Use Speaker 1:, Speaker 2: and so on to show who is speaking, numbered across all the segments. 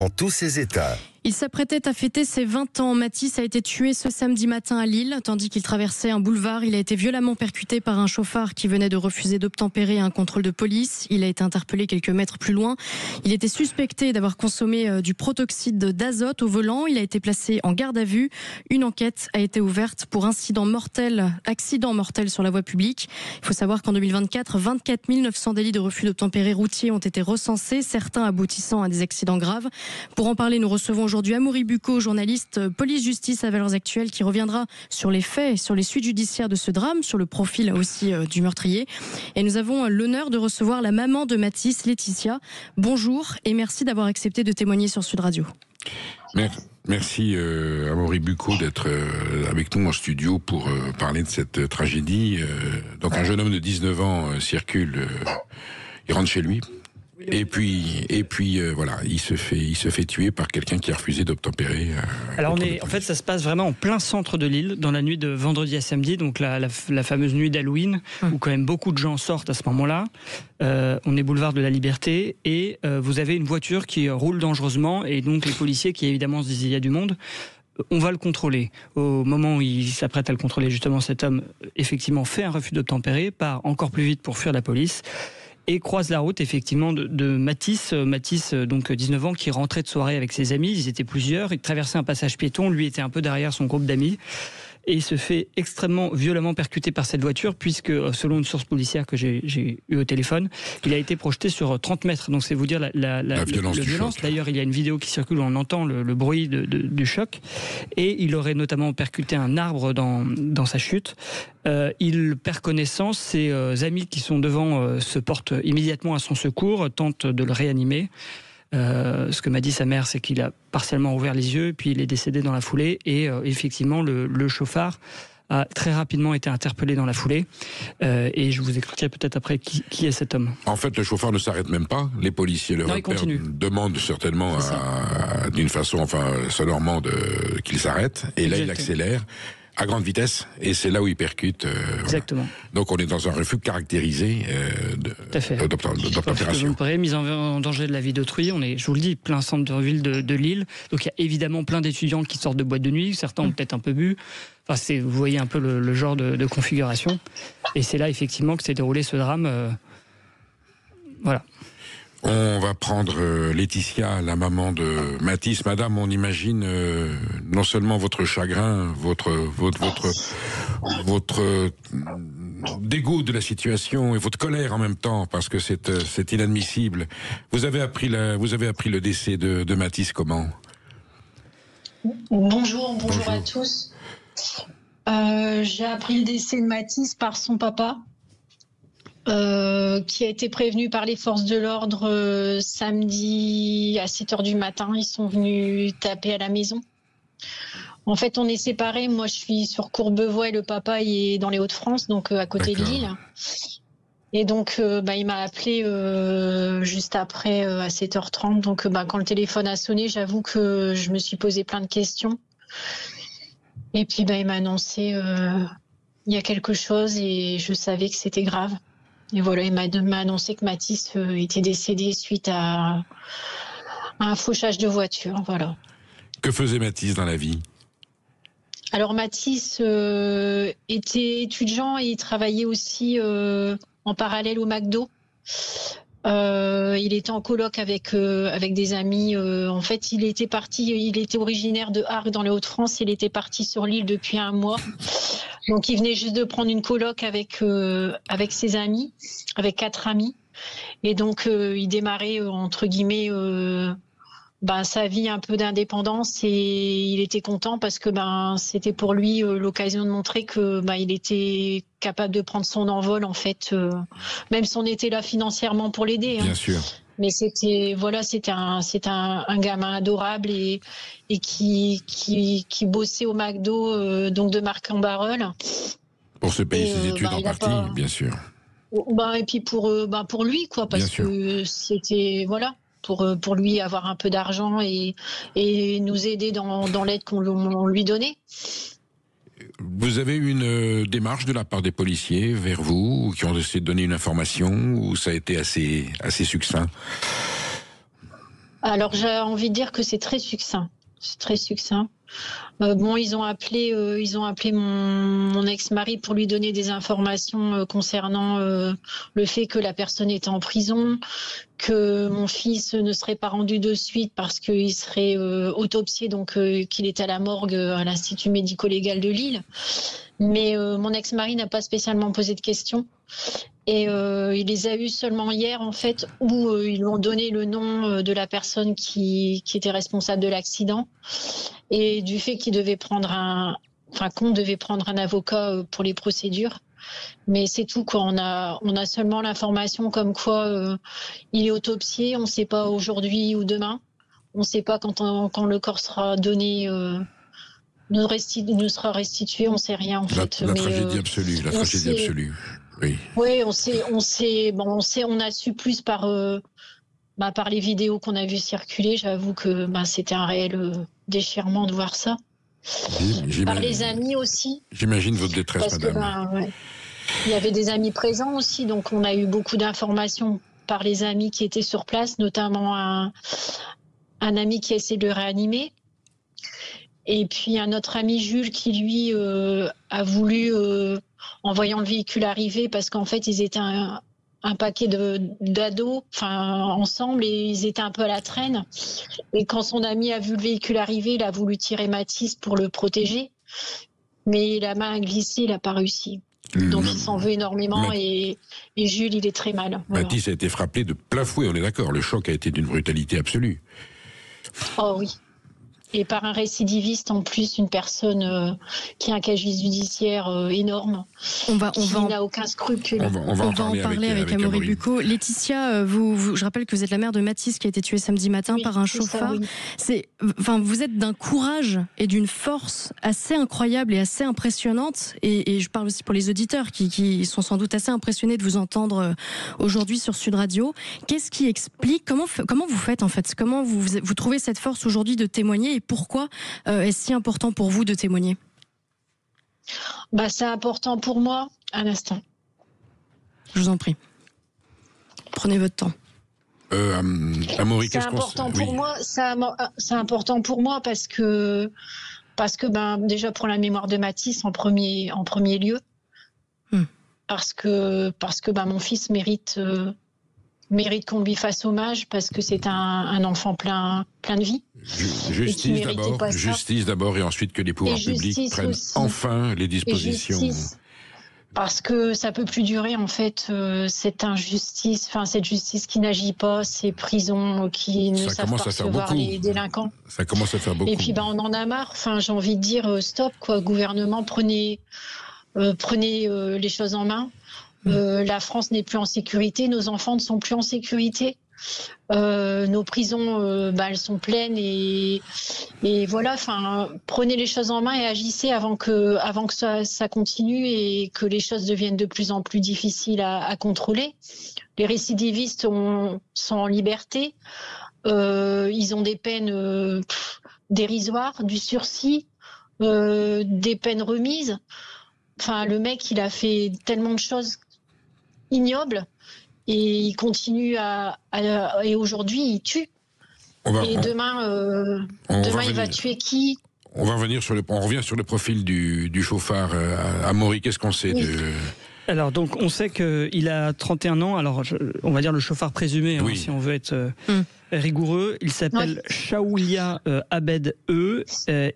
Speaker 1: En tous ses états.
Speaker 2: Il s'apprêtait à fêter ses 20 ans. Mathis a été tué ce samedi matin à Lille. Tandis qu'il traversait un boulevard, il a été violemment percuté par un chauffard qui venait de refuser d'obtempérer à un contrôle de police. Il a été interpellé quelques mètres plus loin. Il était suspecté d'avoir consommé du protoxyde d'azote au volant. Il a été placé en garde à vue. Une enquête a été ouverte pour accident mortel sur la voie publique. Il faut savoir qu'en 2024, 24 900 délits de refus d'obtempérer routier ont été recensés, certains aboutissant à des accidents graves. Pour en parler, nous recevons aujourd'hui Amaury Bucco, journaliste police-justice à Valeurs Actuelles, qui reviendra sur les faits, sur les suites judiciaires de ce drame, sur le profil aussi du meurtrier. Et nous avons l'honneur de recevoir la maman de Mathis, Laetitia. Bonjour et merci d'avoir accepté de témoigner sur Sud Radio.
Speaker 3: Merci Amaury Bucco d'être avec nous en studio pour parler de cette tragédie. Donc un jeune homme de 19 ans circule, il rentre chez lui. Et puis voilà, il se fait tuer par quelqu'un qui a refusé d'obtempérer.
Speaker 4: Alors en fait, ça se passe vraiment en plein centre de Lille, dans la nuit de vendredi à samedi, donc la fameuse nuit d'Halloween, où quand même beaucoup de gens sortent à ce moment-là. On est boulevard de la Liberté, et vous avez une voiture qui roule dangereusement, et donc les policiers qui évidemment se disent il y a du monde. On va le contrôler. Au moment où il s'apprête à le contrôler, justement, cet homme effectivement fait un refus d'obtempérer, part encore plus vite pour fuir la police. Et croise la route effectivement de Mathis, donc 19 ans, qui rentrait de soirée avec ses amis. Ils étaient plusieurs, il traversait un passage piéton, lui était un peu derrière son groupe d'amis. Et il se fait extrêmement violemment percuter par cette voiture, puisque selon une source policière que j'ai eue au téléphone, il a été projeté sur 30 mètres. Donc c'est vous dire la violence. D'ailleurs, il y a une vidéo qui circule où on entend le bruit du choc. Et il aurait notamment percuté un arbre dans sa chute. Il perd connaissance, ses amis qui sont devant se portent immédiatement à son secours, tentent de le réanimer. Ce que m'a dit sa mère, c'est qu'il a partiellement ouvert les yeux, puis il est décédé dans la foulée. Et effectivement, le chauffard a très rapidement été interpellé dans la foulée. Et je vous expliquerai peut-être après qui est cet homme.
Speaker 3: En fait, le chauffard ne s'arrête même pas. Les policiers le demandent certainement d'une façon sonorement qu'il s'arrête. Et là, il accélère à grande vitesse, et c'est là où il percute.
Speaker 4: Exactement.
Speaker 3: Voilà. Donc on est dans un refus caractérisé d'obtempération.
Speaker 4: Mise en danger de la vie d'autrui. On est, je vous le dis, plein centre-ville de Lille. Donc il y a évidemment plein d'étudiants qui sortent de boîtes de nuit. Certains ont peut-être un peu bu. Enfin, vous voyez un peu le genre de configuration. Et c'est là effectivement que s'est déroulé ce drame. Voilà.
Speaker 3: On va prendre Laetitia, la maman de Mathis. Madame, on imagine non seulement votre chagrin, votre dégoût de la situation et votre colère en même temps, parce que c'est inadmissible. Vous avez appris le décès de Mathis comment ?
Speaker 5: Bonjour à tous. J'ai appris le décès de Mathis par son papa. Qui a été prévenu par les forces de l'ordre samedi à 7h du matin. Ils sont venus taper à la maison. En fait, on est séparés. Moi, je suis sur Courbevoie et le papa il est dans les Hauts-de-France, donc à côté de Lille. Et donc, il m'a appelé juste après à 7h30. Donc, quand le téléphone a sonné, j'avoue que je me suis posé plein de questions. Et puis, il m'a annoncé il y a quelque chose et je savais que c'était grave. Et voilà, il m'a annoncé que Mathis était décédé suite à un fauchage de voiture. Voilà.
Speaker 3: Que faisait Mathis dans la vie ?
Speaker 5: Alors Mathis était étudiant et il travaillait aussi en parallèle au McDo. Il était en coloc avec des amis. En fait, il était originaire de Arques dans les Hauts-de-France. Il était parti sur l'île depuis un mois. Donc, il venait juste de prendre une coloc avec ses amis, avec 4 amis. Et donc, il démarrait, entre guillemets, sa vie un peu d'indépendance. Et il était content parce que c'était pour lui l'occasion de montrer que il était capable de prendre son envol, en fait, même si on était là financièrement pour l'aider.
Speaker 3: Bien sûr.
Speaker 5: Mais c'était un gamin adorable et qui bossait au McDo donc de Marc-en-Barœul.
Speaker 3: Pour se payer ses études en partie, bien sûr.
Speaker 5: Et puis pour lui quoi, parce que c'était pour lui avoir un peu d'argent et nous aider dans l'aide qu'on lui donnait.
Speaker 3: Vous avez eu une démarche de la part des policiers vers vous, qui ont essayé de donner une information, ou ça a été assez succinct ?
Speaker 5: Alors j'ai envie de dire que c'est très succinct. C'est très succinct. Bon, ils ont appelé mon ex-mari pour lui donner des informations concernant le fait que la personne était en prison, que mon fils ne serait pas rendu de suite parce qu'il serait autopsié, donc qu'il est à la morgue à l'Institut médico-légal de Lille. Mais mon ex-mari n'a pas spécialement posé de questions. Et il les a eus seulement hier, en fait, où ils lui ont donné le nom de la personne qui était responsable de l'accident et du fait qu'on devait prendre un avocat pour les procédures. Mais c'est tout, quoi. On a seulement l'information comme quoi il est autopsié. On ne sait pas aujourd'hui ou demain. On ne sait pas quand le corps sera donné. Nous sera restitué. On ne sait rien, en fait.
Speaker 3: La tragédie absolue. La tragédie absolue. Oui.
Speaker 5: Oui, on a su plus par les vidéos qu'on a vues circuler. J'avoue que c'était un réel déchirement de voir ça. Par les amis aussi.
Speaker 3: J'imagine votre détresse, madame.
Speaker 5: Il y avait des amis présents aussi, donc on a eu beaucoup d'informations par les amis qui étaient sur place, notamment un ami qui a essayé de le réanimer. Et puis un autre ami, Jules, qui lui a voulu, en voyant le véhicule arriver, parce qu'en fait ils étaient un paquet d'ados ensemble et ils étaient un peu à la traîne. Et quand son ami a vu le véhicule arriver, il a voulu tirer Mathis pour le protéger. Mais la main a glissé, il n'a pas réussi. Donc il s'en veut énormément et Jules, il est très mal. Voilà.
Speaker 3: Mathis a été frappé de plein fouet, on est d'accord. Le choc a été d'une brutalité absolue.
Speaker 5: Oh oui. Et par un récidiviste en plus, une personne qui a un casier judiciaire énorme, qui n'a aucun scrupule.
Speaker 2: On va en parler avec Amaury Bucco. Laetitia, je rappelle que vous êtes la mère de Mathis qui a été tué samedi matin par un chauffard. Ça, oui. Vous êtes d'un courage et d'une force assez incroyable et assez impressionnante. Et je parle aussi pour les auditeurs qui sont sans doute assez impressionnés de vous entendre aujourd'hui sur Sud Radio. Qu'est-ce qui explique, comment vous faites en fait? Comment vous trouvez cette force aujourd'hui de témoigner? Et pourquoi est-ce si important pour vous de témoigner?
Speaker 5: C'est important pour moi. Un instant.
Speaker 2: Je vous en prie. Prenez votre temps.
Speaker 3: Amaury,
Speaker 5: c'est important pour moi. C'est important pour moi parce que déjà pour la mémoire de Mathis en premier lieu. Parce que mon fils mérite qu'on lui fasse hommage parce que c'est un enfant plein de vie.
Speaker 3: Justice d'abord et ensuite que les pouvoirs publics prennent enfin les dispositions.
Speaker 5: Parce que ça peut plus durer en fait cette injustice, cette justice qui n'agit pas, ces prisons qui ne savent pas recevoir les délinquants.
Speaker 3: Ça commence à faire beaucoup.
Speaker 5: Et puis on en a marre. J'ai envie de dire stop quoi, gouvernement, prenez les choses en main. La France n'est plus en sécurité, nos enfants ne sont plus en sécurité, nos prisons elles sont pleines et voilà. Prenez les choses en main et agissez avant que ça continue et que les choses deviennent de plus en plus difficiles à contrôler. Les récidivistes sont en liberté, ils ont des peines dérisoires, du sursis, des peines remises. Le mec, il a fait tellement de choses ignoble et il continue et aujourd'hui il tue. Demain il va tuer qui?
Speaker 3: On revient sur le profil du chauffard. Amaury, qu'est-ce qu'on sait de...
Speaker 4: Alors donc on sait qu'il a 31 ans. Alors on va dire le chauffard présumé, si on veut être rigoureux. Il s'appelle Chaoulia Abed et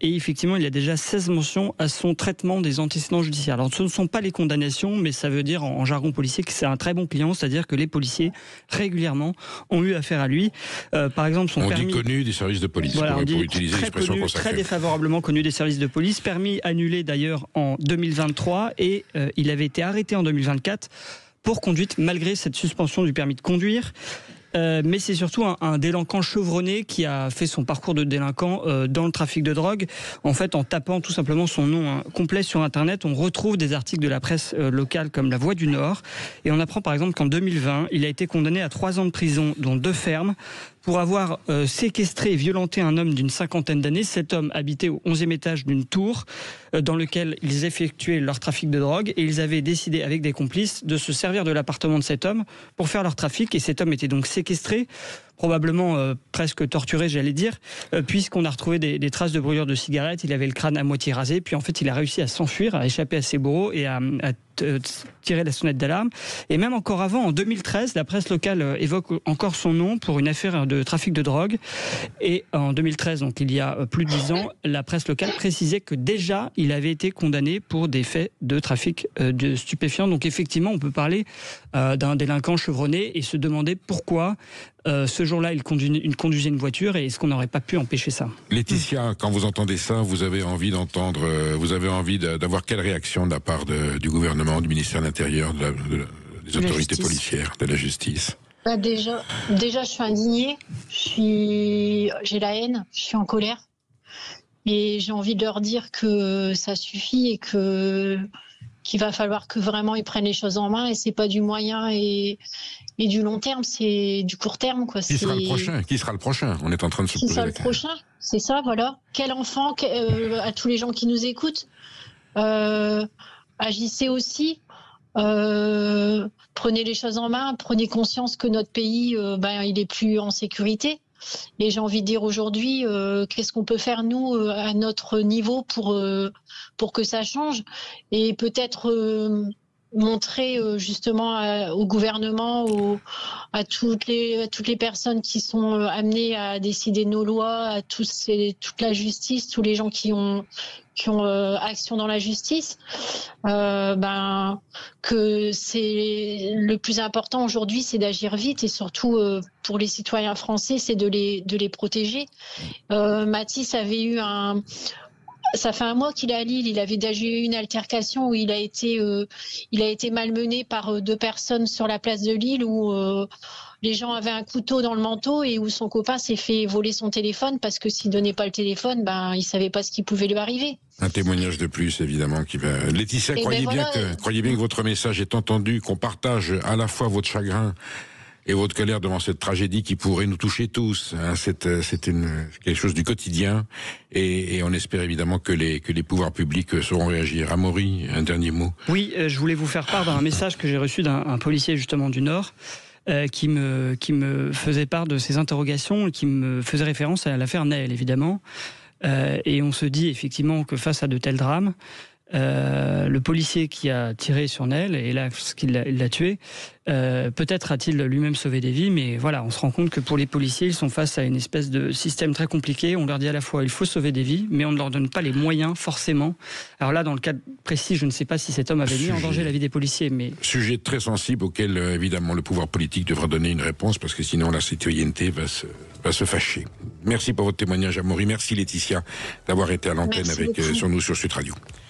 Speaker 4: effectivement il a déjà 16 mentions à son traitement des antécédents judiciaires. Alors ce ne sont pas les condamnations, mais ça veut dire en jargon policier que c'est un très bon client, c'est-à-dire que les policiers régulièrement ont eu affaire à lui. Par exemple son permis...
Speaker 3: dit connu des services de police, pour utiliser l'expression consacrée.
Speaker 4: Très défavorablement connu des services de police, permis annulé d'ailleurs en 2023 et il avait été arrêté en 2024 pour conduite malgré cette suspension du permis de conduire. Mais c'est surtout un délinquant chevronné qui a fait son parcours de délinquant dans le trafic de drogue. En fait, en tapant tout simplement son nom complet sur Internet, on retrouve des articles de la presse locale comme La Voix du Nord. Et on apprend par exemple qu'en 2020, il a été condamné à 3 ans de prison, dont 2 fermes, pour avoir séquestré et violenté un homme d'une 50aine d'années. Cet homme habitait au 11e étage d'une tour dans lequel ils effectuaient leur trafic de drogue et ils avaient décidé avec des complices de se servir de l'appartement de cet homme pour faire leur trafic et cet homme était donc séquestré probablement presque torturé, j'allais dire, puisqu'on a retrouvé des traces de brûlure de cigarette. Il avait le crâne à moitié rasé, puis en fait il a réussi à s'enfuir, à échapper à ses bourreaux et à tirer la sonnette d'alarme. Et même encore avant, en 2013, la presse locale évoque encore son nom pour une affaire de trafic de drogue. Et en 2013, donc il y a plus de 10 ans, la presse locale précisait que déjà il avait été condamné pour des faits de trafic de stupéfiants. Donc effectivement, on peut parler d'un délinquant chevronné et se demander pourquoi ce jour-là il conduisait une voiture et est-ce qu'on n'aurait pas pu empêcher ça.
Speaker 3: Laetitia, quand vous entendez ça, vous avez envie d'entendre, vous avez envie d'avoir quelle réaction de la part du gouvernement, du ministère de l'Intérieur, des autorités policières, de la justice?
Speaker 5: Bah déjà, je suis indignée, j'ai la haine, je suis en colère. Et j'ai envie de leur dire que ça suffit et qu'il va falloir que vraiment ils prennent les choses en main. Et c'est pas du moyen et du long terme, c'est du court terme, quoi.
Speaker 3: Qui sera le prochain? On est en train de se poser la question. Qui sera le prochain?
Speaker 5: C'est ça, voilà. Quel enfant, à tous les gens qui nous écoutent, agissez aussi. Prenez les choses en main, prenez conscience que notre pays, il est plus en sécurité. Et j'ai envie de dire aujourd'hui, qu'est-ce qu'on peut faire nous à notre niveau pour que ça change et peut-être montrer justement au gouvernement, à toutes les personnes qui sont amenées à décider nos lois, à toute la justice, tous les gens qui ont action dans la justice, que c'est le plus important aujourd'hui, c'est d'agir vite et surtout pour les citoyens français, c'est de les protéger. Mathis avait eu ça fait un mois qu'il est à Lille. Il avait déjà eu une altercation où il a été malmené par 2 personnes sur la place de Lille où les gens avaient un couteau dans le manteau et où son copain s'est fait voler son téléphone parce que s'il donnait pas le téléphone, il savait pas ce qui pouvait lui arriver.
Speaker 3: Un témoignage de plus, évidemment, qui va. Laetitia, croyez bien que votre message est entendu, qu'on partage à la fois votre chagrin et votre colère devant cette tragédie qui pourrait nous toucher tous. C'est quelque chose du quotidien et on espère évidemment que les pouvoirs publics sauront réagir. Amaury, un dernier mot.
Speaker 4: Oui, je voulais vous faire part d'un message que j'ai reçu d'un policier justement du Nord qui me faisait part de ses interrogations et qui me faisait référence à l'affaire Naël, évidemment. Et on se dit effectivement que face à de tels drames, le policier qui a tiré sur Naël, et là, il l'a tué, peut-être a-t-il lui-même sauvé des vies, mais voilà, on se rend compte que pour les policiers, ils sont face à une espèce de système très compliqué. On leur dit à la fois, il faut sauver des vies, mais on ne leur donne pas les moyens, forcément. Alors là, dans le cas précis, je ne sais pas si cet homme avait mis en danger la vie des policiers, mais... Sujet
Speaker 3: très sensible auquel, évidemment, le pouvoir politique devra donner une réponse, parce que sinon, la citoyenneté va se fâcher. Merci pour votre témoignage, Amaury. Merci, Laetitia, d'avoir été à l'antenne sur nous, sur Sud Radio.